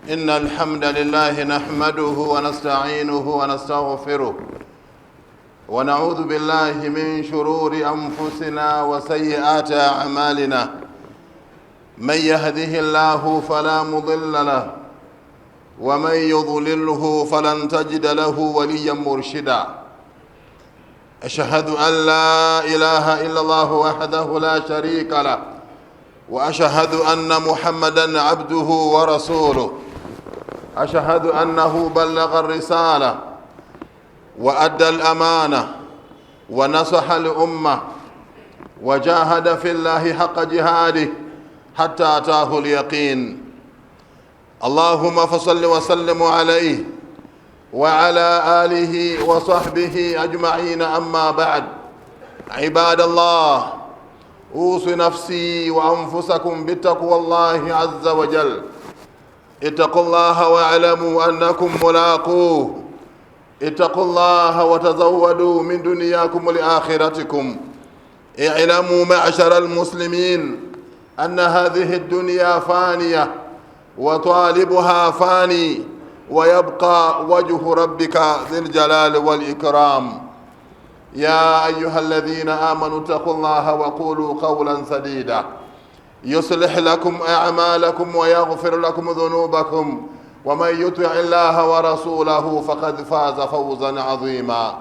إن الحمد لله نحمده ونستعينه ونستغفره ونعوذ بالله من شرور أنفسنا وسيئات أعمالنا. من يهده الله فلا مضل له ومن يضلله فلن تجد له وليا مرشدا. أشهد أن لا إله إلا الله وحده لا شريك له وأشهد أن محمدا عبده ورسوله. أشهد أنه بلغ الرسالة وأدى الأمانة ونصح الأمة وجاهد في الله حق جهاده حتى أتاه اليقين. اللهم فصل وسلم عليه وعلى آله وصحبه أجمعين. أما بعد، عباد الله، أوصي نفسي وأنفسكم بتقوى الله عز وجل. اتقوا الله واعلموا أنكم ملاقوه. اتقوا الله وتزودوا من دنياكم لآخرتكم. اعلموا معشر المسلمين أن هذه الدنيا فانية وطالبها فاني، ويبقى وجه ربك ذي الجلال والإكرام. يا أيها الذين آمنوا اتقوا الله وقولوا قولا سديدا يصلح لكم أعمالكم ويغفر لكم ذنوبكم، ومن يطع الله ورسوله فقد فاز فوزا عظيما.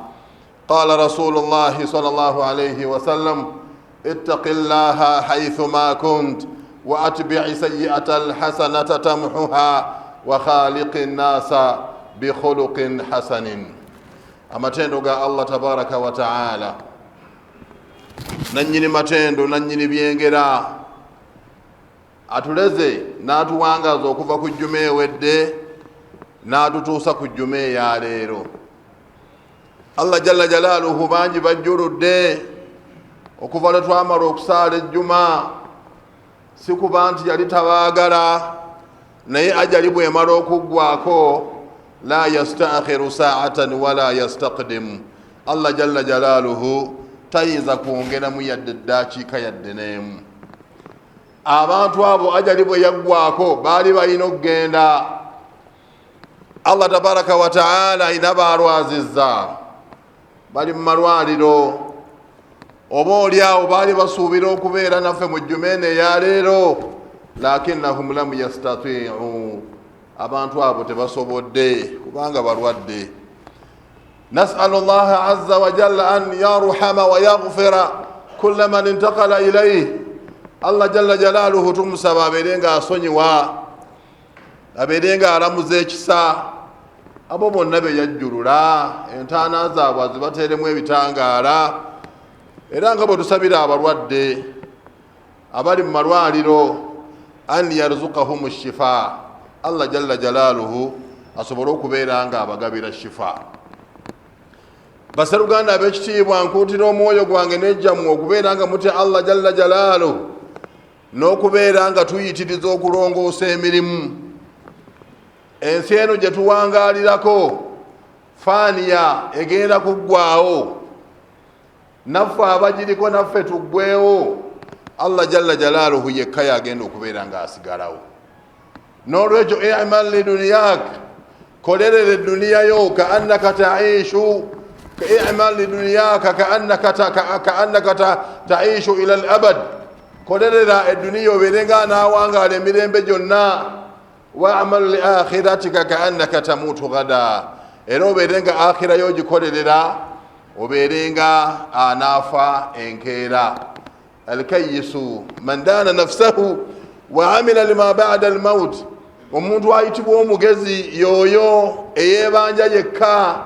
قال رسول الله صلى الله عليه وسلم: اتق الله حيثما كنت وأتبع سيئة الحسنة تمحها وخالق الناس بخلق حسن. amatendo ga Allah tabaraka wa ta'ala nanyini matendo nanyini byengera atuleze n'atuwangaza okuva ku jjuma ewedde n'atutuusa ku jjuma eya leero. Allah jalla jalaaluhu bangi bajjuludde okuva lwe twamala okusaala ejjuma, si kuba nti yali tabaagala, naye ajali bw'emala okuggwako la yastaakhiru saatan wala yastaqdim. Allah jalla jalaaluhu tayinza kwongeramu yadde eddakiika yadde n'emu. Abantu abo ajali bwe yaggwako baali balina okugenda. Allah tabaraka wa ta'ala ayina balwazizza, bali mu malwaliro, oba oliawo baali basuubira okubeera naffe mu jjuma eno eya leero, lakinnahum lam yastati'u. Abantu abo tebasobodde kubanga balwadde. Nas'alu Allah azza wa jalla an yarhama wa yaghfira kulla man intaqala ilayhi. Allah jalla jalaaluhu tumusaba abeere nga asonyiwa, abeere nga alamuza ekisa abo bonna be yajjulula, entaana zaabwe azibateeremu ebitangaala, era nga bwe tusabira abalwadde abali mu malwaliro an yarzuqahum shifa. Allah jalla jalaaluhu asobole okubeera nga abagabira shifa. Baseruganda ab'ekitiibwa, nkuutira omwoyo gwange n'ejjammwe okubeera nga mutya Allah jalla jalaaluhu, n'okubeera nga tuyitiriza okulongoosa emirimu. Ensi eno gye tuwangaalirako faaniya, egenda kuggwaawo, naffe abagiriko naffe tuggweewo. Allah jalla jalaaluhu yekka yagenda okubeera nga asigalawo. N'olwekyo i'mal li dunyak, kolerera edduniya yo ka'annaka ta'ishu, i'mal li dunyaka ka'annaka ta'ishu ila al-abad. Kolerera edduniya obeere nga anaawangaala emirembe gyonna. Wa'mal li akhiratika ka'annaka tamutu gada, era obeere nga akhira yo gikolerera, obeere nga anaafa enkeera. Al-kayyisu man daana nafsahu wa amila lima ba'da al-maut. Omuntu ayitibwa omugezi yoyo eyeebanja yekka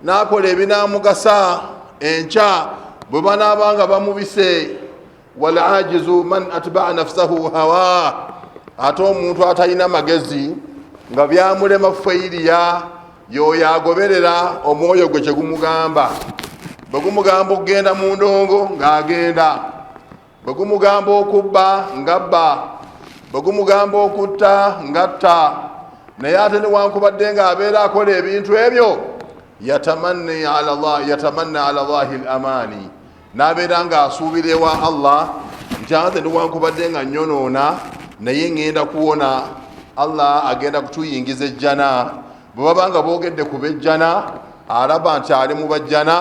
n'akola ebinaamugasa enkya bwe banaabanga bamubise. Wal ajizu man atba'a nafsahu hawa. Ate omuntu atalina magezi nga byamulema fayiriya, yoyo agoberera omwoyo gwe kye gumugamba. Bwe gumugamba okugenda mu ndongo ng'agenda, bwe gumugamba okubba ng'abba, bwe gumugamba okutta ng'atta. Naye ate newankubadde ng'abeera akola ebintu ebyo, yatamanna ala Allahi al-amani, n'abeera ng'asuubira ewa Allah nti ate newankubadde nga nyonoona naye ngenda kuwona Allah agenda kutuyingiza ejjana. Bwe babanga boogedde ku b'ejjana alaba nti ali mu bajjana,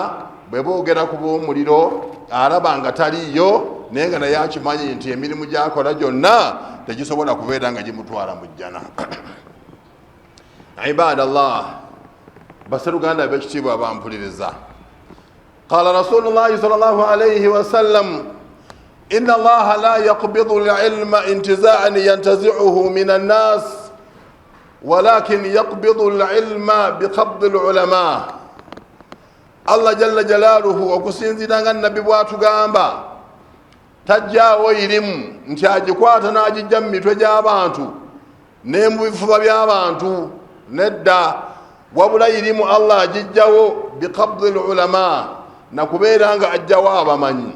bwe boogera ku b'omuliro alaba nga taliyo, naye nga naye akimanyi nti emirimu gy'akola gyonna tegisobola kubeera nga gimutwala mu jjana. Ibadallah, baseruganda b'ekitiibwa bampuliriza. Qala Rasulullahi sallallahu alayhi wa sallam, inna Allaha la yaqbidu al-ilma intiza'an yantazi'uhu min an-nas walakin yaqbidu al-ilma biqabdi al-ulama. Allah jalla jalaluhu okusinzira nga nabbi bw'atugamba tajjaawo irimu nti agikwata n'agijja mu mitwe gy'abantu ne mu bifuba by'abantu, nedda, wabula irimu Allah agijjawo biqabdi al-ulama, nakubeera nga ajjawo abamanyi.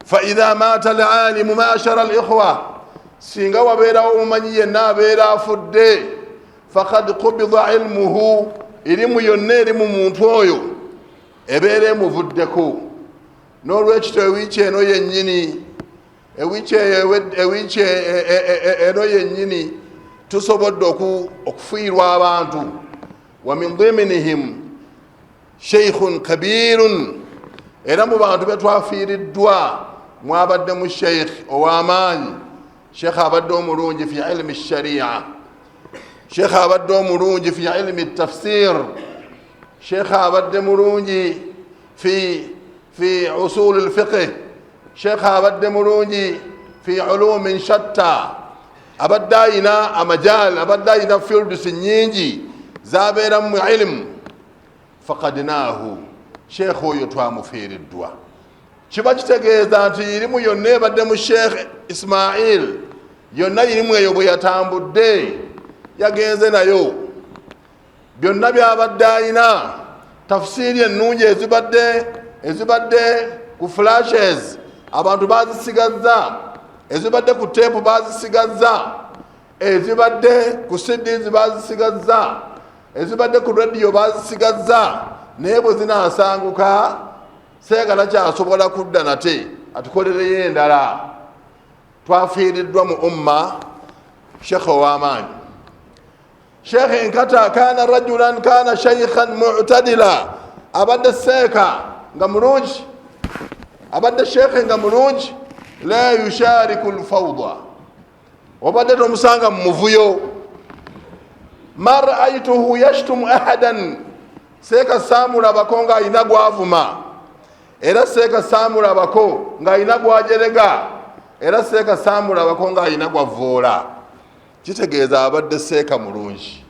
Fa idha mata al-alimu ma'ashara al-ikhwa, singa wabeerawo omumanyi yenna abeera afudde, faqad qubida ilmuhu, irimu yonna eri mu muntu oyo ebeera emuvuddeko. N'olwekityo ewiiki eno yennyini, ewiiki eno yennyini tusobodde okufiirwa abantu. Wa min dhiminihim sheikhun kabirun, era mu bantu betwafiiriddwa mwabaddemu sheikh ow'amaanyi, sheikh abadde omulungi fi ilmi sharia, sheikh abadde omulungi fi ilmi tafsir, sheikh abadde mulungi fi usul al-fiqh, sheikh abadde mulungi fi ulumin shatta, abadde ayina amajal, abadde ayina fields nyingi zabeeramu mu ilmu. Faqadnaahu, sheikh oyo twamufiiriddwa. Kiba kitegeeza nti irimu yonna ebadde mu Sheikh Ismail, yonna irimu eyo bwe yatambudde yagenze nayo, byonna byabadde ayina, tafsiri ennungi ezibadde ku flashes abantu bazisigazza, ezibadde ku teepu bazisigazza, ezibadde ku CDs bazisigazza, ezibadde ku radio bazisigazza, naye bwe zinaasanguka seegala kyasobola kudda nate atukolereyo endala. Twafiiriddwa mu umma sheikh ow'amaanyi. Sheikh Nkata kana rajulan kana shaykhan mu'tadila, abadde seeka nga mulungi, abadde sheikh nga mulungi, la yushariku al-fawda, obadde tomusanga mu muvuyo. Ma ra'aytuhu yashtumu ahadan, seeka saamulabako ng'ayina gwavuma, era seeka saamulabako ng'ayina gwajerega, era seeka saamulabako ng'ayina gwavoola. Kitegeeza abadde seeka mulungi.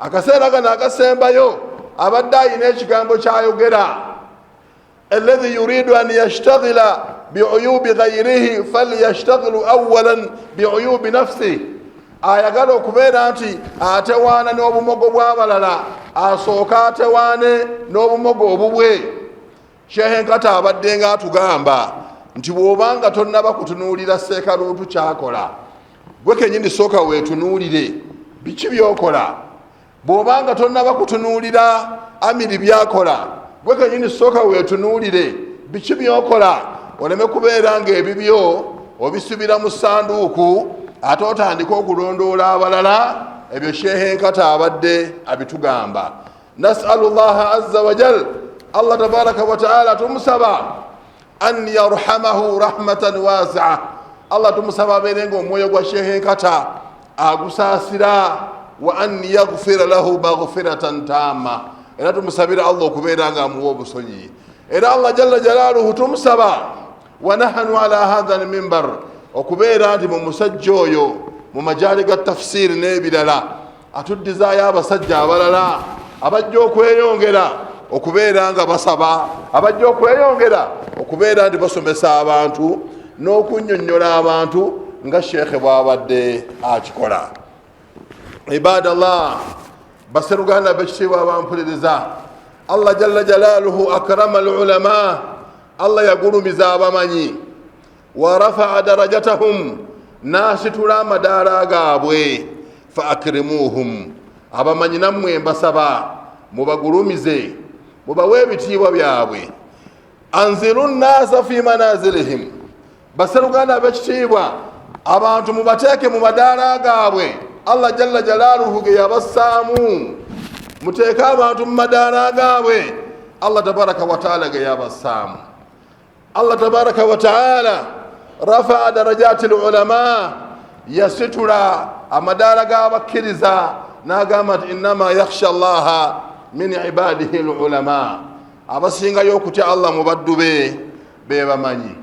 Akaseera kano akasembayo abadde ayina ekigambo kyayogera, alladhi yuridu an yashtagila bi'uyubi ghayrihi falyashtaghilu awwalan bi'uyubi nafsihi, ayagala okubeera nti atewaana n'obumogo bw'abalala, asooka atewaane n'obumogo obubwe. Sheikh Nkata abadde nga atugamba nti bw'obanga tonnaba kutunuulira seeka Luutu kyakola, gwe kennyini sooka weetunuulire biki by'okola. Bw'obanga tonnaba kutunuulira Amiri byakola, gwe kennyini sooka weetunuulire biki by'okola, oleme kubeera ng'ebibyo obisibira mu ssanduuku ate otandika okulondoola abalala. Ebyo Sheikh Nkata abadde abitugamba. Nas'alu Allaha azza wa jal, Allah tabaraka wa ta'ala tumusaba an yarhamahu rahmatan wasi'a. Allah tumusaba abeere ng'omwoyo gwa Sheikh Nkata agusaasira, wa an yaghfira lahu maghfiratan tamma, era tumusabira Allah okubeera nga amuwa obusonyi. Era Allah jalla jalaaluhu tumusaba wa nahnu ala hadha al-minbar, okubeera nti mu musajja oyo mu majaali ga tafsiri n'ebirala atuddizaayo abasajja abalala abajja okweyongera okubeera nga basaba, abajja okweyongera okubeera nti basomesa abantu n'okunnyonnyola abantu nga sheekhe bw'abadde akikola. Ibadallah, baseruganda b'ekitiibwa abampuliriza, Allah jalla jalaaluhu akrama al-ulama, Allah yagulumiza abamanyi, wa rafa'a darajatahum, n'asitula amadaala gaabwe, fa akrimuhum, abamanyi nammwe mbasaba mubagulumize, mubawe ebitiibwa byabwe. Anziru nnaasa fi manazilihim, baseruganda b'ekitiibwa abantu mubateeke mu madaala gaabwe, Allah jalla jalaluhu ge yabassamu muteeka abantu mu madaala gaabwe Allah tabaraka wa taala ge yabassamu. Allah tabaraka wa taala rafa'a darajati ulama yasitula amadaala g'abakkiriza n'agamba nti innama yakhsha allaha min ibadihi ulama, abasingayo okutya Allah mu baddu be bamanyi.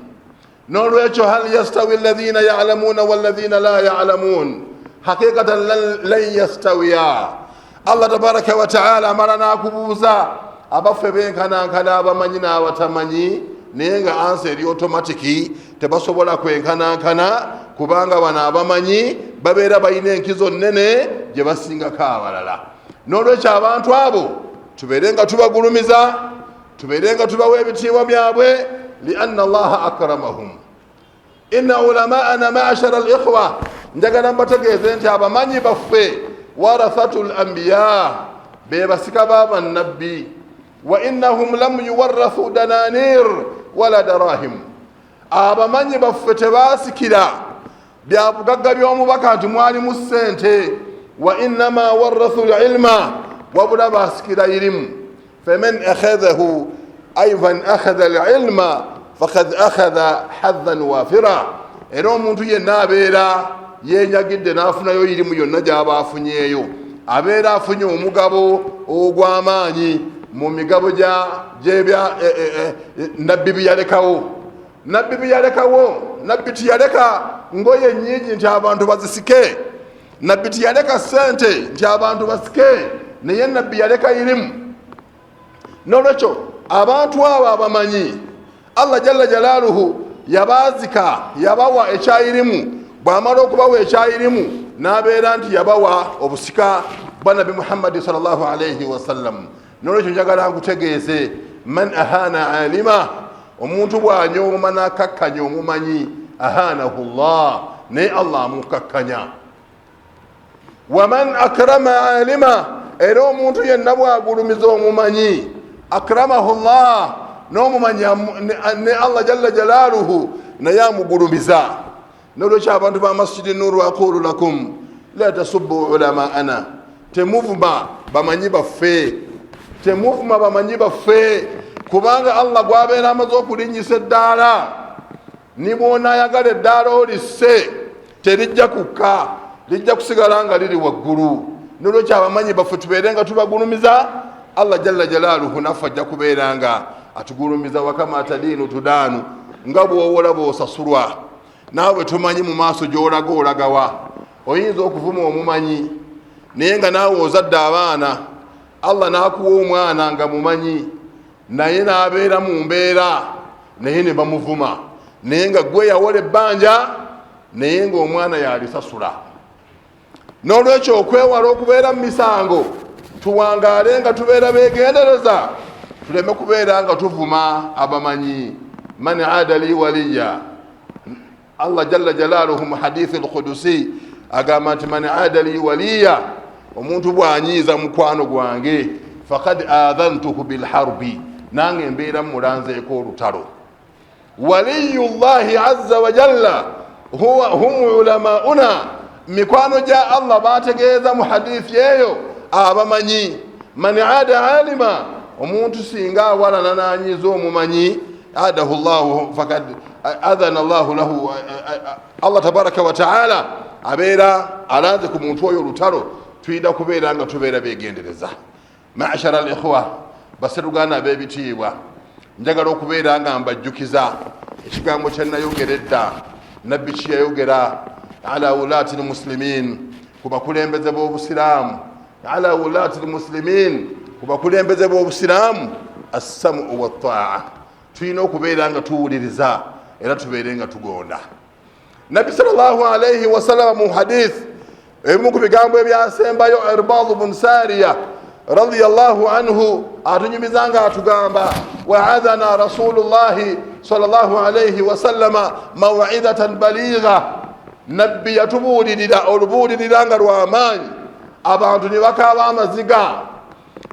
N'olwekyo hal yastawi alladhina ya'lamuna walladhina la ya'lamun, hakikatan lan yastawiya. Allah tabaraka wa taala amala n'akubuuza abaffe benkanankana abamanyi n'abatamanyi, naye nga ansa eri otomatiki tebasobola kwenkanankana kubanga bano abamanyi babeera balina enkizo nnene gye basingako abalala. N'olwekyo abantu abo tubeere nga tubagulumiza, tubeere nga tubawa ebitiibwa byabwe, lianna allaha akramahum. Inna ulamaana ma'ashara al-ikhwa, njagala mbategeeze nti abamanyi baffe warathatul anbiya, be basika b'abannabbi, wa innahum lam yuwarrathu dananir wala darahim. Abamanyi baffe tebasikira bya bugagga by'omubaka nti mwalimu ssente, wa innama warrathu al-ilma, wabula basikira ilimu. Faman akhadhahu ayvan akhadha al-ilma faqad akhadha hadhan wafira. Era omuntu yenna abeera yenyagidde n'afunayo ilimu yonna gy'aba afunyeeyo, abeera afunye omugabo ogw'amaanyi mu migabo gy'ebya nabbi byalekawo. Nabbi byalekawo, nabbi tiyaleka ngoye nnyingi nti abantu bazisike, nabbi tiyaleka ssente nti abantu basike, naye nabbi yaleka ilimu. N'olwekyo abantu abo abamanyi Allah jalla jalaluhu yabaazika, yabawa ekyayirimu. Bw'amala okubawa ekyayirimu n'abeera nti yabawa obusika bwa Nabi Muhammad sallallahu alayhi wa sallam. N'olwekyo njagala nkutegeeze, man ahana alima, omuntu bw'anyooma n'akakkanya omumanyi, ahanahu Allah, naye Allah amukakkanya. Wa man akrama alima, era omuntu yenna bw'agulumiza omumanyi, akramahu Allah, n'omumanyi ne Allah jalla jalaluhu naye amugulumiza. N'olwekyo abantu ba Masjidi Nur aqulu lakum la tasubbu ulamaana, temuvuma bamanyi baffe, temuvuma bamanyi baffe, kubanga Allah gwabeera amaze okulinnyisa eddaala, ni bw'onaayagala eddaala olisse terijja kukka, lijja kusigala nga liri waggulu. N'olwekyo abamanyi baffe tubeere nga tubagulumiza, Allah jalla jalaaluhu naffe ajja kubeera nga atugulumiza. Wakama tadiinu tudaanu, nga bw'owola bw'osasulwa. Naawe tumanyi mu maaso gy'olaga olagawa. Oyinza okuvuma omumanyi naye nga naawe ozadde abaana, Allah n'akuwa omwana nga mumanyi, naye n'abeera mu mbeera naye ne bamuvuma, naye nga gwe yawola ebbanja naye ng'omwana yalisasula. N'olwekyo okwewala okubeera mu misango, tuwangaale nga tubeera beegendereza, tuleme kubeera nga tuvuma abamanyi. Man aada li waliya, Allah jalla jalaluhu mu hadithi al-Qudusi agamba nti man aada li waliya, omuntu bw'anyiiza mukwano gwange, faqad adhantuhu bilharbi, nange mbeera mulanzeeko olutalo. Waliyullahi azza wa jalla hum ulamauna, mikwano gya Allah bategeeza mu hadithi eyo abamanyi. Man aada alima, omuntu singa awalana n'anyiiza omumanyi, adahu Allahu faqad adhana Allahu lahu, Allah tabaraka wa taala abeera alanze ku muntu oyo olutalo. Tuyinza kubeera nga tubeera beegendereza. Ma'ashara al-ikhwa, baseruganda ab'ebitiibwa, njagala okubeera nga mbajjukiza ekigambo kye nayogera edda, nabbi kye yayogera ala wulaati al-muslimin, ku bakulembeze b'obusiraamu, ala wulaati al-muslimin, ku bakulembeze b'obusiraamu, as-sam'u wat-ta'a. Tuyina okubeera nga tuwuliriza era tubeere nga tugonda. Nabbi sallallahu alayhi wa sallam mu hadith, ebimu ku bigambo ebyasembayo, Irbad bun Sariya radiyallahu anhu atunyumiza nga atugamba, wa'adhana rasulullahi sallallahu alayhi wa sallama maw'idatan baligha. Nabbi yatubuulirira olubuulirira nga lw'amaanyi, abantu ne bakaaba amaziga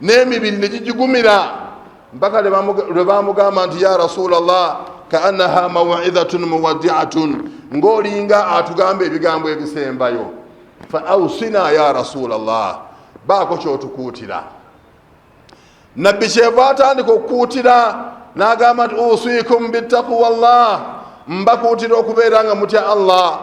n'emibiri ne gigigumira, mpaka lwe baamugamba nti ya rasulallah kaannaha maw'idhatun muwaddi'atun, ng'olinga atugamba ebigambo ebisembayo. fa awsina ya rasulallah, baako kyotukuutira. Nabbi kyeva atandika okukuutira n'agamba nti usikum bittaqwallah, mbakuutira okubeera nga mutya Allah,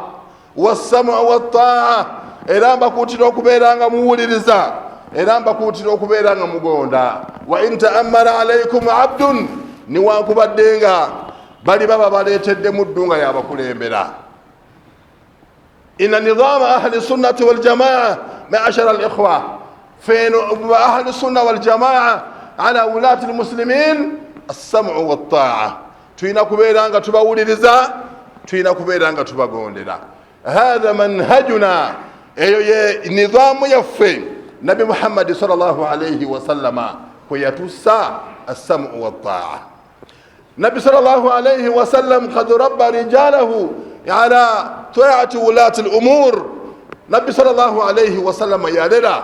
wassamu wattaa, era mbakuutira okubeera nga muwuliriza, era mbakuutira okubeera nga mugonda. Wa in ta'ammara alaykum abdun, niwankubadde nga bali baba baleetedde muddu nga yabakulembera. Inna nidama ahli sunnati wal jamaa ma'ashara al ikhwa, feno ahli sunna wal jamaa ala wulati al muslimin as-sam'u wat ta'a, tuyina kubeera nga tubawuliriza, tuyina kubeera nga tubagondera. Hadha manhajuna, eyo ye nidhamu yaffe Nabi Muhammad sallallahu alayhi wa sallama kwe yatussa as-sam'u wat ta'a. Nabi sallallahu alayhi wa sallam qad rabba rijalahu ala ta'ati wulati al-umur. Nabi sallallahu alayhi wa sallam yalera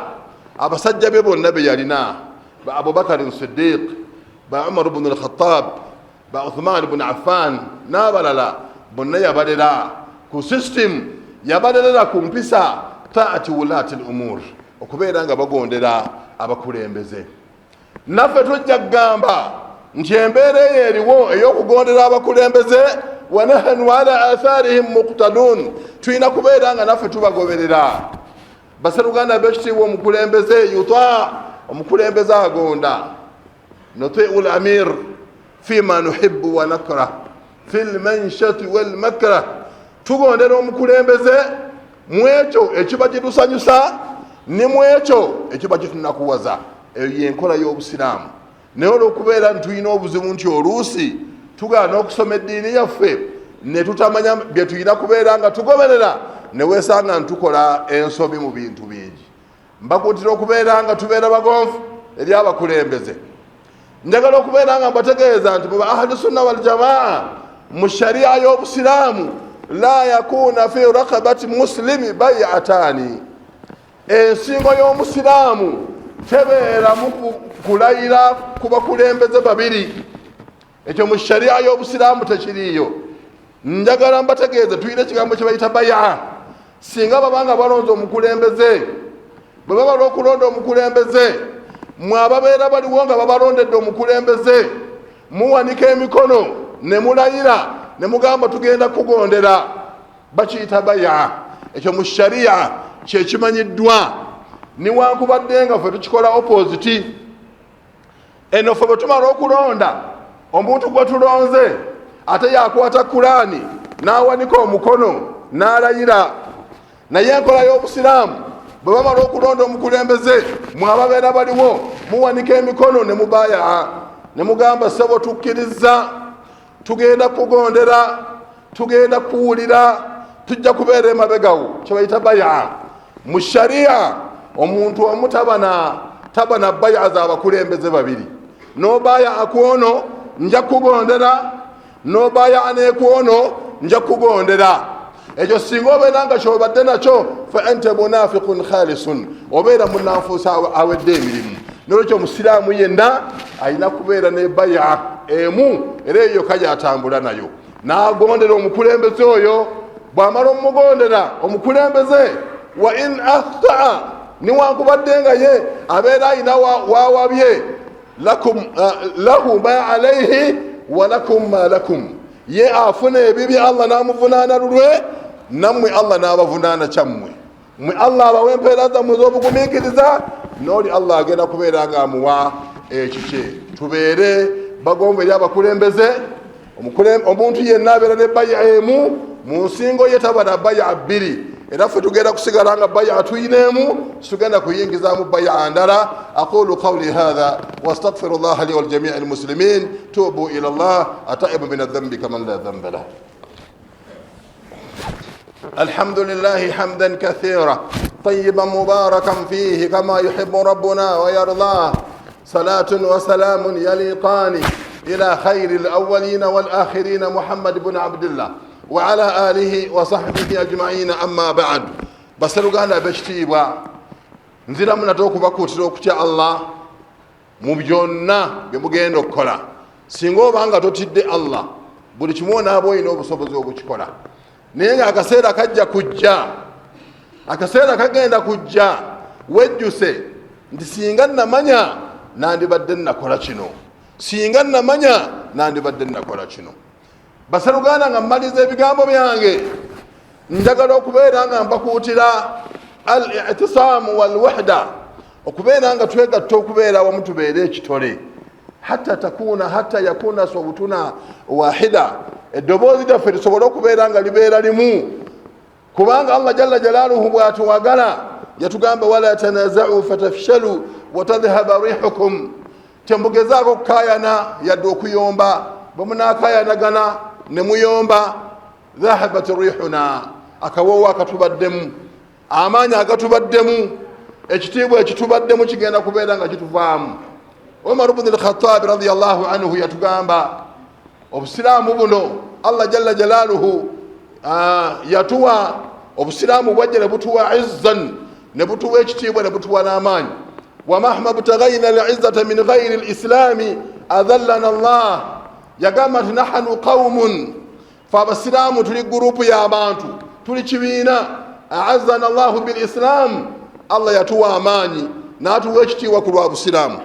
abasajja be bonna be yalina, ba Abu Bakar as-Siddiq, ba Umar ibn al-Khattab, ba Uthman ibn Affan n'abalala bonna yabalera ku system, yabalera ku mpisa ta'ati wulati al-umur, okubeera nga bagondera abakulembeze. Naffe tujja kugamba nti embeera eyo eriwo ey'okugondera abakulembeze, wa nahnu ala atharihim muqtadun, tuyina kubeera nga naffe tubagoberera. Baseruganda b'ekitiibwa omukulembeze yuta, omukulembeze agonda. Nutiu lamir fima nuhibbu wa nakrah fil manshati wal makrah, tugondera omukulembeze mu ekyo ekiba kitusanyusa ne mu ekyo ekiba kitunakuwaza. Eyo yenkola y'obusiraamu. Naye olw'okubeera nti tulina obuzibu nti oluusi tugaana okusoma eddiini yaffe ne tutamanya bye tulina kubeera nga tugoberera, ne weesanga ntukola ensobi mu bintu bingi. Mbakuutira okubeera nga tubeera bagonfu eri abakulembeze. Njagala okubeera nga mbategeeza nti mu ahli sunna wal jamaa mu sharia y'obusiraamu la yakuna fi raqabati muslimi bay'atani, ensingo y'omusiraamu tebeera mu kulayira ku bakulembeze babiri. Ekyo mu sharia y'obusiraamu tekiriiyo. Njagala mbategeeze tuyina ekigambo kye bayita baya. Singa babanga balonze omukulembeze, bwe baba olw'okulonda omukulembeze, mwe ababeera baliwo nga babalondedde omukulembeze, muwanika emikono ne mulayira ne mugamba tugenda kugondera, bakiyita baya. Ekyo mu sharia kyekimanyiddwa, niwankubadde nga ffe tukikola opposite. Eno ffe bwe tumala okulonda omuntu gwe tulonze ate yakwata Kurani n'awanika omukono n'alayira. Naye enkola y'obusiraamu bwe bamala okulonda omukulembeze, mwe ababeera baliwo muwanika emikono ne mubaya, ne mugamba ssebo tukkiriza, tugenda kugondera, tugenda kuwulira, tujja kubeera emabegawo, kye bayita baya. Mu sharia omuntu omu tabana baya za abakulembeze babiri. Nobaya akwono nja kugondera, nobaya nekwono nja kugondera. Ekyo singa obeera nga kyobadde nakyo fa anta munafiqun khalisun, obeera munanfuusa awedde emirimu. Nolwekyo omusiraamu yenna alina kubeera ne baya emu, era eyo kajatambula nayo n'agondera omukulembeze oyo. Bw'amala omugondera omukulembeze, wa in akhtaa, niwankubadde nga ye abeera alina wawabye, lahu ma alayhi wa lakum ma lakum, ye afuna ebibi Allah n'amuvunaana lulwe, nammwe Allah n'abavunaana kyammwe. Mwe Allah abawa empeera zammwe z'obugumiikiriza, n'oli Allah agenda kubeera nga amuwa ekikye. Tubeere bagombe eri abakulembeze. Omuntu yenna abeera ne baya emu, mu nsingo ye taba na baya bbiri, era ffe tugenda kusigala nga baya tuyineemu, tugenda kuyingizaamu baya ndala. Aqulu qawli hadha wa astaghfirullaha li wal jami'i al muslimin. Tubu ila Allah ataibu min adh-dhanbi kaman la dhanba lahu. Alhamdulillahi hamdan kathira tayyiban mubarakan fihi kama yuhibbu rabbuna wa yardah. Salatun wa salamun yaliqani ila khairil awwalin wal akhirin Muhammad ibn Abdullah wa ala alihi wa sahbihi ajma'in. Amma ba'd. Baseruganda b'ekitiibwa, nziramu nate okubakuutira okutya Allah mu byonna bye mugenda okukola. Singa obanga totidde Allah, buli kimu onaaba olina obusobozi obukikola. Naye nga akaseera kajja kujja akaseera kagenda kujja wejjuse nti singa namanya nandibadde nakola kino, singa namanya nandibadde nakola kino. Basaluganda nga mmaliza ebigambo byange njagala okubeera nga mbakuutira al-i'tisaamu wal-wahda, okubeera nga twegatta okubeera wamu tubeere ekitole, hatta yakuna sawtuna wahida, eddoboozi lyaffe lisobole okubeera nga libeera limu, kubanga Allah jalla jalaaluhu bw'atuwagala yatugamba wala tanaza'u fatafshalu wa tadhhaba rihukum, tembugezaako kukaayana yadde okuyomba, bwe munaakaayanagana ne muyomba dhahabat rihuna, akawoowo akatubaddemu, amaanyi agatubaddemu, ekitiibwa ekitubaddemu kigenda kubeera nga kituvaamu. Umar ibn al-Khattab radiyallahu anhu yatugamba obusiraamu buno Allah jalla jalaaluhu yatuwa obusiraamu bwajja ne butuwa izzan, ne butuwa ekitiibwa, ne butuwa n'amaanyi. wa mahma btaghayna al-izzata min ghayri al-islami adhallana Allah, yagamba nti nahnu qaumun, fe abasiraamu tuli gurupu y'abantu, tuli kibiina, a'azzana Allahu bil islam, Allah yatuwa amaanyi n'atuwa ekitiibwa ku lwa busiraamu.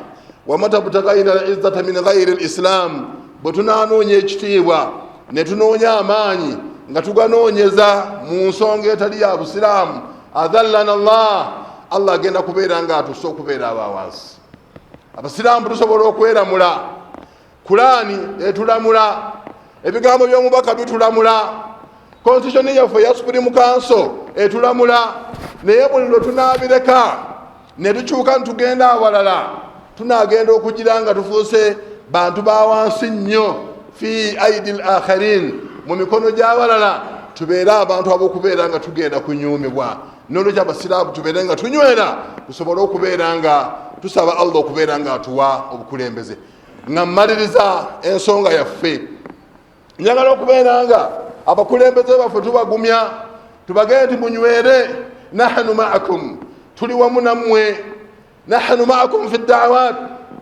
wa mata btaghayna al-izzata min ghayri al-islam, bwe tunaanoonya ekitiibwa ne tunoonya amaanyi nga tuganoonyeza mu nsonga etali ya busiraamu, adhallana Allah, Allah agenda kubeera nga atusse okubeera abawansi. Abasiraamu tusobola okweramula, Kulaani etulamula, ebigambo by'omubaka bitulamula, constitution yaffe ya Supreme Council etulamula, naye buli lwe tunaabireka ne tukyuka ntugenda awalala, tunaagenda okugira nga tufuuse bantu bawansi nnyo fi aidil akharin, mu mikono gy'abalala, tubeere abantu ab'okubeera nga tugenda kunyuumibwa. N'olwekyo abasiraamu tubeere nga tunywera, tusobole okubeera nga tusaba Allah okubeera nga atuwa obukulembeze. Nga mmaliriza ensonga yaffe, njagala okubeera nga abakulembeze baffe tubagumya, tubagende nti munywere, nahnu ma'akum, tuli wamu nammwe, nahnu ma'akum fi da'awat,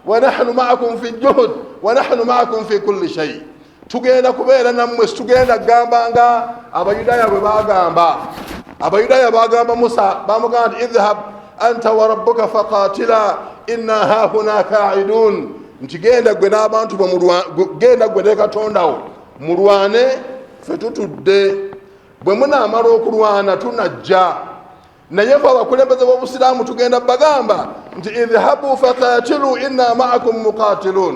wa nahnu ma'akum fi juhud, wa nahnu ma'akum fi kulli shay. Tugenda kubeera nammwe, situgenda kugamba nga Abayudaaya bwe bagamba. Abayudaaya bagamba Musa, bamugamba nti idhhab anta wa rabbuka faqatila inna hahuna ka'idun, nti genda gwe n'abantu genda gwe ne Katondawo mulwane, ffe tutudde. Bwe munaamala okulwana tunajja. Naye fe abakulembeze b'obusiraamu tugenda bagamba nti idhhabu faqatilu inna ma'akum muqatilun,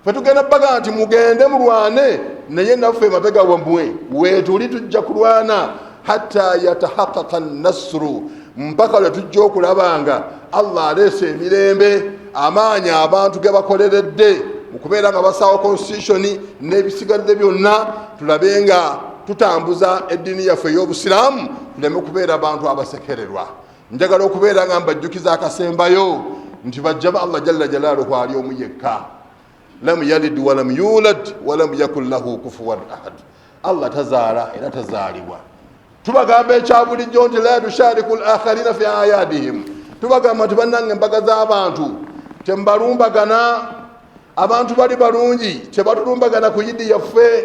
fe tugenda bagamba nti mugende mulwane, naye naffe mabega wammwe weetuli tujja kulwana, hatta yatahaqqaqa an-nasru, mpaka lwe tujja okulabanga Allah aleese emirembe, amaanyi abantu ge bakoleredde mu kubeera nga basaawo constitution n'ebisigadde byonna, tulabe nga tutambuza eddiini yaffe ey'obusiraamu, tuleme kubeera abantu abasekererwa. Njagala okubeera nga mbajjukiza akasembayo nti bajja ba Allah jalla jalaaluhu ali omu yekka, lam yalid walam yulad walam yakun lahu kufuwan ahad. Allah tazaala era tazaalibwa. Tubagamba ekyabulijjo nti la tushariku al-akharina fi ayadihim, tubagamba nti bannange embaga z'abantu tembalumbagana, abantu bali balungi tebatulumbagana ku yidi yaffe,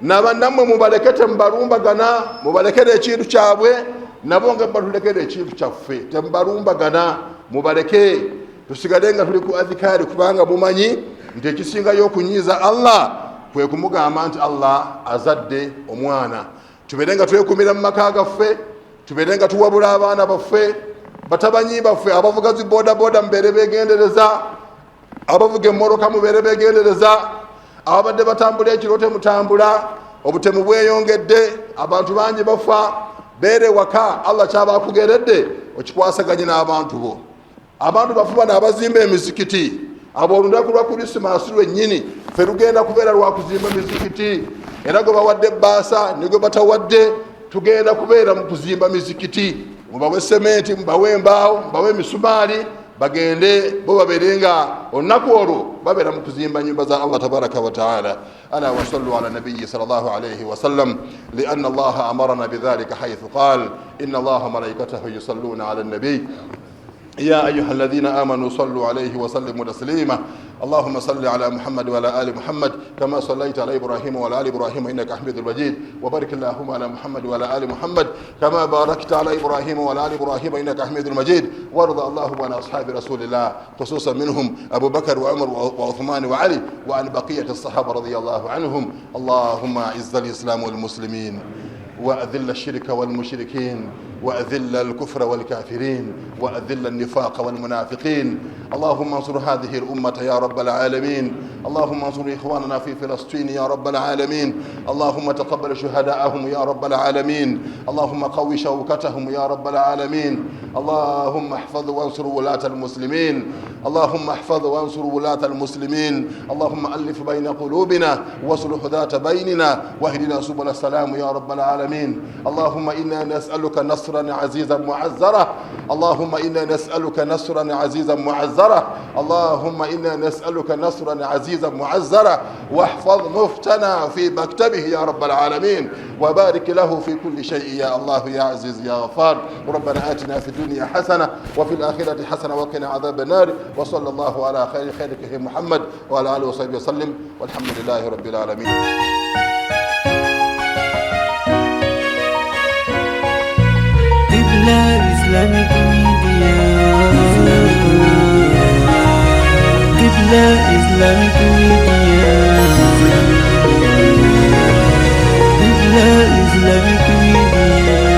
nabannammwe mubaleke tembalumbagana, mubalekere ekintu kyabwe, nabo nga batulekere ekintu kyaffe, tembalumbagana, mubaleke tusigale nga tuli ku adhikari, kubanga mumanyi nti ekisingayo okunyiiza Allah kwe kumugamba nti Allah azadde omwana. Tubeere nga twekumira mu maka gaffe, tubeere nga tuwabula abaana baffe, batabanyi baffe abavuga zi boda boda mubeere beegendereza, abavuga emmoroka mubeere beegendereza, ababadde batambula ekiro temutambula, obutemu bweyongedde, abantu bangi bafa, beere waka, Allah kyaba akugeredde okikwasaganye n'abantu bo. Abantu bafuba n'abazimba emizikiti, aboolunaku lwa Krismasi lwennyini ffe lugenda kubeera lwa kuzimba emizikiti, era gwe bawadde ebbaasa ne gwe batawadde tugenda kubeera mu kuzimba mizikiti, mubawe sementi, mubawe embaawo, mubawe emisumaali, bagende bo babeere nga olunaku olwo babeera mu kuzimba nyumba za Allah tabaraka wa taala. Ala wa sallu ala nabiyyi sallallahu alayhi wa sallam, lianna Allah amarana bidhalika haythu qala inna Allah malaikatahu yusalluna ala nabiy يا أيها الذين آمنوا صلوا عليه وسلموا تسليما اللهم صل على محمد وعلى آل محمد كما صليت على إبراهيم وعلى آل إبراهيم إنك حميد مجيد، وبارك اللهم على محمد وعلى آل محمد كما باركت على إبراهيم وعلى آل إبراهيم إنك حميد مجيد. وارض اللهم عن أصحاب رسول الله خصوصا منهم أبو بكر وعمر وعثمان وعلي، وعن بقية الصحابة رضي الله عنهم. اللهم أعز الإسلام والمسلمين، وأذل الشرك والمشركين، وأذل الكفر والكافرين، وأذل النفاق والمنافقين. اللهم انصر هذه الأمة يا رب العالمين. اللهم انصر إخواننا في فلسطين يا رب العالمين. اللهم تقبل شهداءهم يا رب العالمين. اللهم قوي شوكتهم يا رب العالمين. اللهم احفظ وانصر ولاة المسلمين. اللهم احفظ وانصر ولاة المسلمين. اللهم ألف بين قلوبنا واصلح ذات بيننا واهدنا سبل السلام يا رب العالمين. اللهم إنا نسألك نصرا عزيزا معزرا. اللهم إنا نسألك نصرا عزيزا معزرا. اللهم إنا نسألك نصرا عزيزا معزرا. واحفظ مفتنا في مكتبه يا رب العالمين، وبارك له في كل شيء يا الله يا عزيز يا غفار. ربنا آتنا في الدنيا حسنة وفي الآخرة حسنة وقنا عذاب النار. وصلى الله على خير خلقه محمد وعلى آله وصحبه وسلم، والحمد لله رب العالمين.